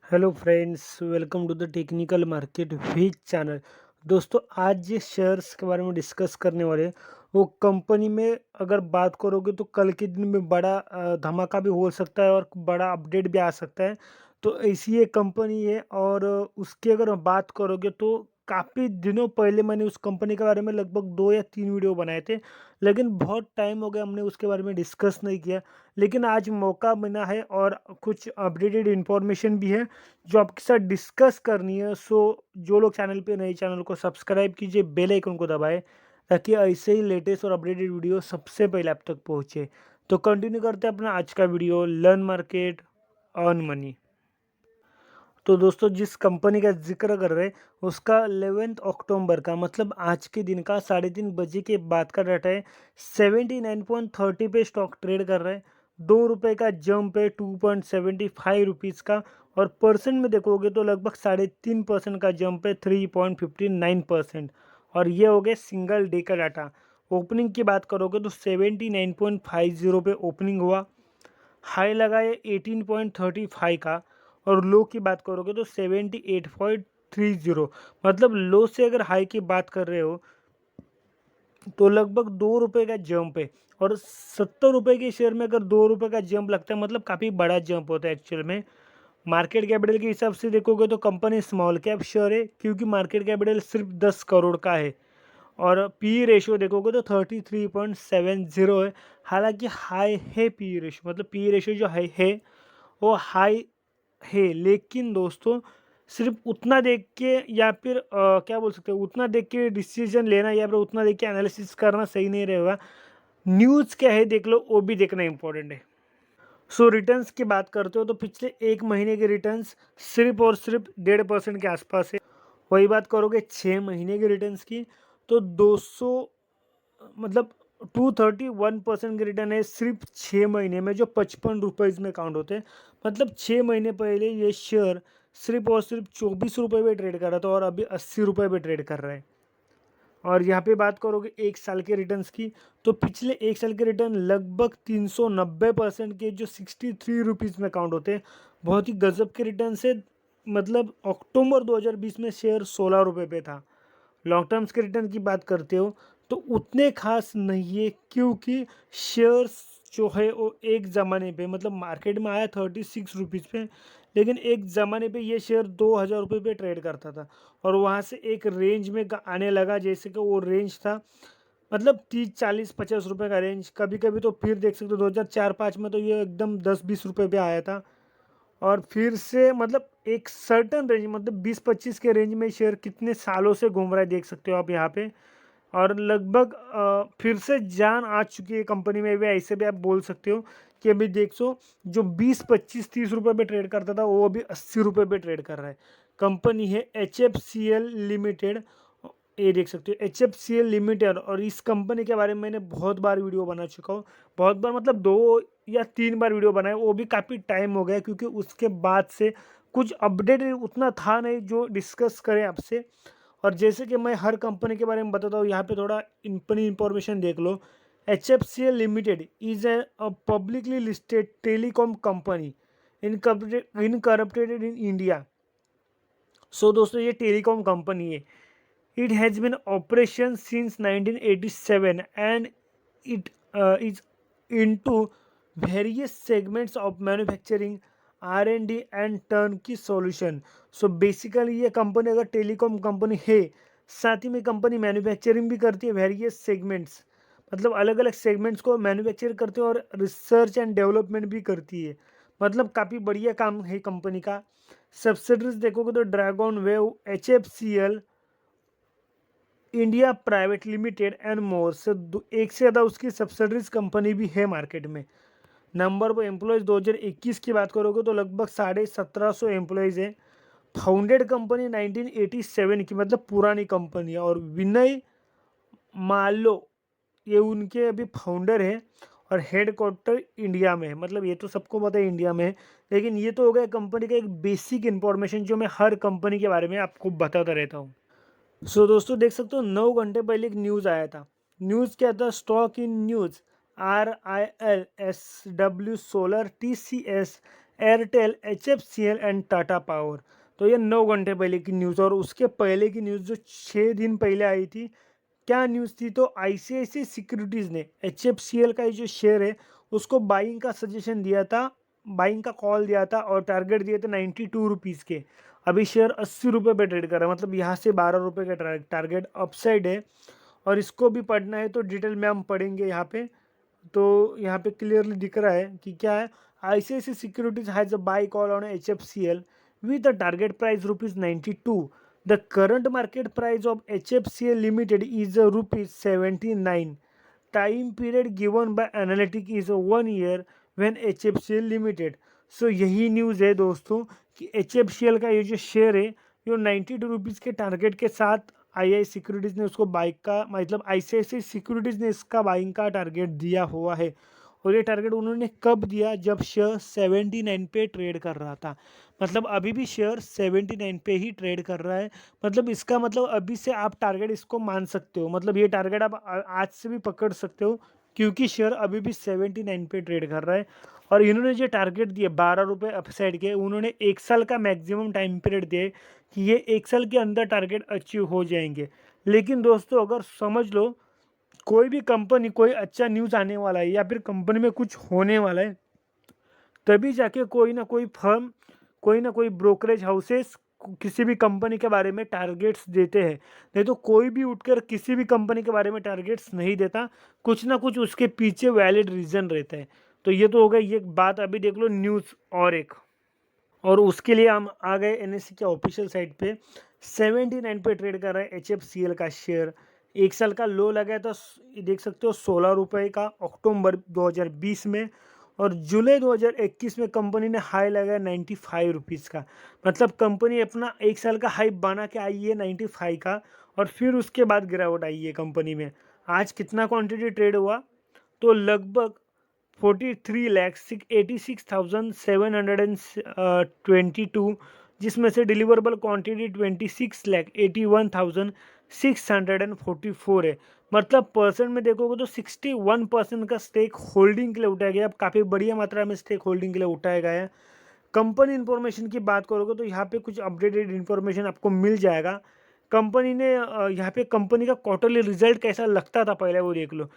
Hello friends, welcome to the technical market with channel. दोस्तों, आज जिस शेयर्स के बारे में डिस्कस करने वाले हैं वो कंपनी में अगर बात करोगे तो कल के दिन में बड़ा धमाका भी हो सकता है और बड़ा अपडेट भी आ सकता है। तो ऐसी एक कंपनी है और उसकी अगर बात करोगे तो काफ़ी दिनों पहले मैंने उस कंपनी के बारे में लगभग 2 या 3 वीडियो बनाए थे, लेकिन बहुत टाइम हो गया हमने उसके बारे में डिस्कस नहीं किया। लेकिन आज मौका मिला है और कुछ अपडेटेड इन्फॉर्मेशन भी है जो आपके साथ डिस्कस करनी है। सो जो लोग चैनल पे नए, चैनल को सब्सक्राइब कीजिए, बेल आइकन को दबाएं ताकि ऐसे ही लेटेस्ट और अपडेटेड वीडियो सबसे पहले आप तक पहुंचे। तो कंटिन्यू करते हैं अपना आज का video, learn market earn money. तो दोस्तों, जिस कंपनी का जिक्र कर रहे हैं उसका 11 अक्टूबर का, मतलब आज के दिन का 3:30 बजे के बाद का डाटा है। 79.30 पे स्टॉक ट्रेड कर रहा है। ₹2 का जंप है 2.75 का। और परसेंट में देखोगे तो लगभग 3.5% का जंप है 3.59%। और ये हो गया सिंगल डे का डाटा। ओपनिंग की बात करोगे तो 79.50 पे ओपनिंग हुआ। हाई लगा है 18.35 का। और लो की बात करोगे तो 78.30। मतलब लो से अगर हाई की बात कर रहे हो तो लगभग ₹2 का जंप है। और ₹70 के शेयर में अगर ₹2 का जंप लगता है मतलब काफ़ी बड़ा जंप होता है एक्चुअल में। मार्केट कैपिटल के हिसाब से देखोगे तो कंपनी स्मॉल कैप शेयर है, क्योंकि मार्केट कैपिटल सिर्फ 10 करोड़ का है। और पी रेशियो देखोगे तो 33.70 है। हालांकि हाई है पी रेशियो, मतलब पी रेशियो जो है वो हाई है, लेकिन दोस्तों सिर्फ उतना देख के या फिर क्या बोल सकते हैं, उतना देख के डिसीजन लेना या फिर उतना देख के एनालिसिस करना सही नहीं रहेगा। न्यूज़ क्या है देख लो, वो भी देखना इंपॉर्टेंट है। सो रिटर्न्स की बात करते हो तो पिछले 1 महीने के रिटर्न्स सिर्फ और सिर्फ 1.5% के आसपास है। वही बात करोगे 6 महीने के रिटर्न्स की तो 200, मतलब 231% के रिटर्न है सिर्फ 6 महीने में, जो 55 रुपये में काउंट होते हैं। मतलब 6 महीने पहले ये शेयर सिर्फ और सिर्फ 24 रुपये पे ट्रेड कर रहा था और अभी 80 रुपये पे ट्रेड कर रहा है। और यहाँ पे बात करोगे 1 साल के रिटर्न्स की तो पिछले 1 साल के रिटर्न लगभग 390% के, जो 63 रुपीज़ में काउंट होते हैं। बहुत ही गजब के रिटर्न से। मतलब अक्टूबर 2020 में शेयर 16 रुपये पे था। लॉन्ग टर्म्स के रिटर्न की बात करते हो तो उतने खास नहीं है, क्योंकि शेयर्स जो है वो एक ज़माने पे, मतलब मार्केट में आया 36 रुपीज़ पे, लेकिन एक ज़माने पे ये शेयर 2000 रुपये पे ट्रेड करता था। और वहाँ से एक रेंज में आने लगा, जैसे कि वो रेंज था मतलब 30, 40, 50 रुपये का रेंज। कभी कभी तो फिर देख सकते हो 2004-05 में तो ये एकदम 10-20 रुपये पे आया था। और फिर से मतलब एक सर्टन रेंज, मतलब 20-25 के रेंज में शेयर कितने सालों से घूम रहा है देख सकते हो आप यहाँ पे। और लगभग फिर से जान आ चुकी है कंपनी में भी, ऐसे भी आप बोल सकते हो कि अभी देख सो जो 20, 25, 30 रुपये पे ट्रेड करता था वो अभी 80 रुपये पे ट्रेड कर रहा है। कंपनी है HFCL लिमिटेड। ये देख सकते हो HFCL लिमिटेड। और इस कंपनी के बारे में मैंने बहुत बार वीडियो बना चुका हूँ। बहुत बार मतलब 2 या 3 बार वीडियो बनाए, वो भी काफ़ी टाइम हो गया क्योंकि उसके बाद से कुछ अपडेट उतना था नहीं जो डिस्कस करें आपसे। और जैसे कि मैं हर कंपनी के बारे में बताता हूँ, यहाँ पे थोड़ा अपनी इंफॉर्मेशन देख लो। HFCL limited is a publicly listed telecom company incorporated in India. So दोस्तों, ये टेलीकॉम कंपनी है। It has been operation since 1987 and it is into various segments of manufacturing, R&D and turn key solution. So basically ये कंपनी अगर telecom company है, साथ ही में company manufacturing भी करती है वेरियस सेगमेंट्स, मतलब अलग अलग सेगमेंट्स को मैन्युफैक्चर करते हैं और रिसर्च एंड डेवलपमेंट भी करती है। मतलब काफ़ी बढ़िया काम है कंपनी का। सब्सिडरीज देखोगे तो dragon wave, HFCL India private limited and more से एक से ज़्यादा उसकी सब्सिडरीज कंपनी भी है मार्केट में। नंबर पर एम्प्लॉयज़ 2021 की बात करोगे तो लगभग 1750 एम्प्लॉयज़ हैं। फाउंडेड कंपनी 1987 की, मतलब पुरानी कंपनी है। और विनय मालो ये उनके अभी फाउंडर है। और हेड क्वार्टर इंडिया में है, मतलब ये तो सबको पता है इंडिया में है। लेकिन ये तो हो गया कंपनी का एक बेसिक इन्फॉर्मेशन जो मैं हर कंपनी के बारे में आपको बताता रहता हूँ। सो दोस्तों, देख सकते हो 9 घंटे पहले एक न्यूज़ आया था। न्यूज़ क्या था? Stock in news, RILSW solar TCS Airtel, HFCL and Tata power. तो ये 9 घंटे पहले की न्यूज़, और उसके पहले की न्यूज़ जो 6 दिन पहले आई थी, क्या न्यूज़ थी, तो आईसीआईसीआई सिक्योरिटीज़ ने HFCL का ये जो शेयर है उसको बाइंग का सजेशन दिया था, बाइंग का कॉल दिया था, और टारगेट दिए थे 92 रुपीज़ के। अभी शेयर 80 रुपये पे ट्रेड कर रहा है, मतलब यहाँ से 12 रुपये का टारगेट अपसाइड है। और इसको भी पढ़ना है तो डिटेल में हम पढ़ेंगे यहाँ पे। तो यहाँ पे क्लियरली दिख रहा है कि क्या है, ICICI securities has a buy call on HFCL with a target price rupees 92. The current market price of HFCL Limited is rupees 79. Time period given by analytic is 1 year when HFCL Limited. सो यही news है दोस्तों कि HFCL का ये जो share है ये 92 rupees के टारगेट के साथ आई सिक्योरिटीज़ ने उसको बाइक का, मतलब आईसीआईसीआई सिक्योरिटीज़ ने इसका बाइंग का टारगेट दिया हुआ है। और ये टारगेट उन्होंने कब दिया, जब शेयर 79 पे ट्रेड कर रहा था। मतलब अभी भी शेयर 79 पे ही ट्रेड कर रहा है। मतलब इसका मतलब अभी से आप टारगेट इसको मान सकते हो, मतलब ये टारगेट आप आज से भी पकड़ सकते हो, क्योंकि शेयर अभी भी 79 पे ट्रेड कर रहा है। और इन्होंने जो टारगेट दिए 12 रुपये अपसाइड के, उन्होंने 1 साल का मैक्सिमम टाइम पीरियड दिए कि ये 1 साल के अंदर टारगेट अचीव हो जाएंगे। लेकिन दोस्तों अगर समझ लो, कोई भी कंपनी, कोई अच्छा न्यूज़ आने वाला है या फिर कंपनी में कुछ होने वाला है, तभी जाके कोई ना कोई फर्म, कोई ना कोई ब्रोकरेज हाउसेस किसी भी कंपनी के बारे में टारगेट्स देते हैं। नहीं तो कोई भी उठकर किसी भी कंपनी के बारे में टारगेट्स नहीं देता, कुछ ना कुछ उसके पीछे वैलिड रीज़न रहता है। तो ये तो हो गई ये बात। अभी देख लो न्यूज़ और एक, और उसके लिए हम आ गए एनएससी के ऑफिशियल साइट पे। 79 पे ट्रेड कर रहा है HFCL का शेयर। 1 साल का लो लगा है तो देख सकते हो 16 रुपये का अक्टूबर 2020 में, और जुलाई 2021 में कंपनी ने हाई लगाया 95 रुपीज़ का। मतलब कंपनी अपना 1 साल का हाई बना के आई है 95 का, और फिर उसके बाद गिरावट आई है कंपनी में। आज कितना क्वांटिटी ट्रेड हुआ, तो लगभग 43,86,722, जिसमें से डिलीवरेबल क्वांटिटी 26,81,644 है। मतलब परसेंट में देखोगे तो 61% का स्टेक होल्डिंग के लिए उठाया गया। अब काफ़ी बढ़िया मात्रा में स्टेक होल्डिंग के लिए उठाया गया है। कंपनी इन्फॉर्मेशन की बात करोगे तो यहाँ पे कुछ अपडेटेड इन्फॉर्मेशन आपको मिल जाएगा। कंपनी ने यहाँ पे कंपनी का क्वार्टरली रिजल्ट कैसा लगता था पहले वो देख लो।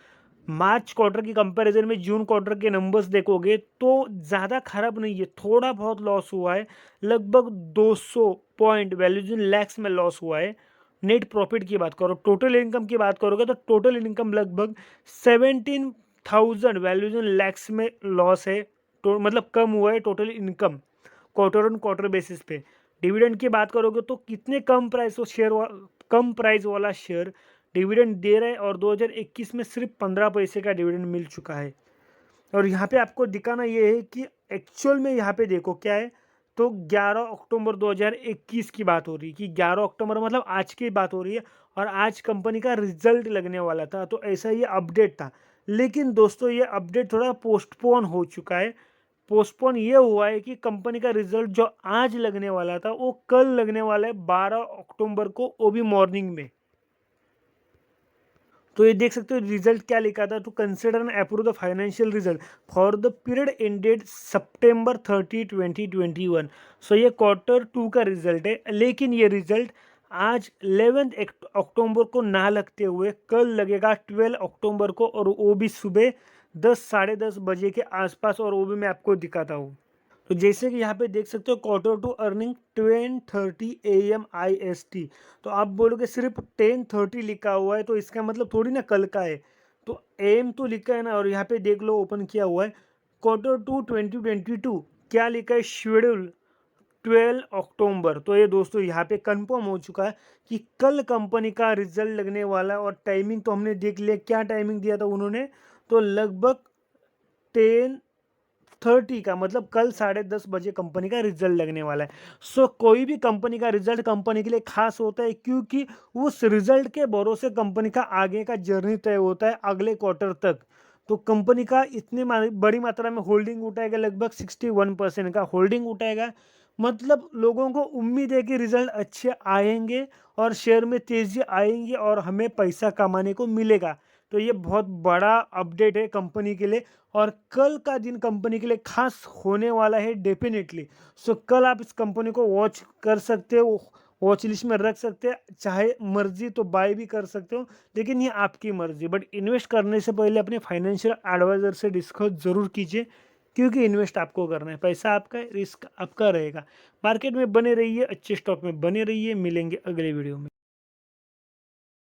मार्च क्वार्टर की कंपैरिजन में जून क्वार्टर के नंबर्स देखोगे तो ज़्यादा खराब नहीं है, थोड़ा बहुत लॉस हुआ है। लगभग 200 पॉइंट वैल्यूज इन लैक्स में लॉस हुआ है। नेट प्रॉफिट की बात करो, टोटल इनकम की बात करोगे तो टोटल इनकम लगभग 17,000 वैल्यूज इन लैक्स में लॉस है। तो मतलब कम हुआ है total income quarter on quarter basis पे। डिविडेंड की बात करोगे तो कितने कम प्राइस कम प्राइस वाला शेयर डिविडेंड दे रहा है, और 2021 में सिर्फ 15 पैसे का डिविडेंड मिल चुका है। और यहाँ पे आपको दिखाना ये है कि एक्चुअल में यहाँ पे देखो क्या है, तो 11 अक्टूबर 2021 की बात हो रही है, कि 11 अक्टूबर मतलब आज की बात हो रही है, और आज कंपनी का रिजल्ट लगने वाला था, तो ऐसा ये अपडेट था। लेकिन दोस्तों ये अपडेट थोड़ा पोस्टपोन हो चुका है। पोस्टपोन ये हुआ है कि कंपनी का रिजल्ट जो आज लगने वाला था वो कल लगने वाला है 12 अक्टूबर को, वो भी मॉर्निंग में। तो ये देख सकते हो रिजल्ट क्या लिखा था, तो consider and approve the financial result for the period ended September 30 2021। So ये क्वार्टर 2 का रिजल्ट है, लेकिन ये रिजल्ट आज 11 अक्टूबर को ना लगते हुए कल लगेगा 12 अक्टूबर को, और वो भी सुबह 10 साढ़े 10 बजे के आसपास, और वो भी मैं आपको दिखाता हूँ। तो जैसे कि यहाँ पे देख सकते हो quarter two earning 10:30 AM IST। तो आप बोलोगे सिर्फ 10:30 लिखा हुआ है तो इसका मतलब थोड़ी ना कल का है, तो एम तो लिखा है ना। और यहाँ पे देख लो ओपन किया हुआ है क्वार्टर टू 2022, क्या लिखा है शेड्यूल 12 अक्टूबर। तो ये दोस्तों यहाँ पे कंफर्म हो चुका है कि कल कंपनी का रिजल्ट लगने वाला है। और टाइमिंग तो हमने देख लिया, क्या टाइमिंग दिया था उन्होंने, तो लगभग 10:30 का, मतलब कल 10:30 बजे कंपनी का रिजल्ट लगने वाला है। सो कोई भी कंपनी का रिजल्ट कंपनी के लिए खास होता है, क्योंकि उस रिजल्ट के भरोसे कंपनी का आगे का जर्नी तय होता है अगले क्वार्टर तक। तो कंपनी का इतनी बड़ी मात्रा में होल्डिंग उठाएगा, लगभग 61% का होल्डिंग उठाएगा। मतलब लोगों को उम्मीद है कि रिजल्ट अच्छे आएंगे और शेयर में तेजी आएंगी और हमें पैसा कमाने को मिलेगा। तो ये बहुत बड़ा अपडेट है कंपनी के लिए और कल का दिन कंपनी के लिए खास होने वाला है डेफिनेटली। सो कल आप इस कंपनी को वॉच कर सकते हो, वॉच लिस्ट में रख सकते हैं, चाहे मर्जी तो बाय भी कर सकते हो, लेकिन ये आपकी मर्जी। बट इन्वेस्ट करने से पहले अपने फाइनेंशियल एडवाइजर से डिस्कस जरूर कीजिए, क्योंकि इन्वेस्ट आपको करना है, पैसा आपका है, रिस्क आपका रहेगा। मार्केट में बने रहिए, अच्छे स्टॉक में बने रहिए। मिलेंगे अगले वीडियो में।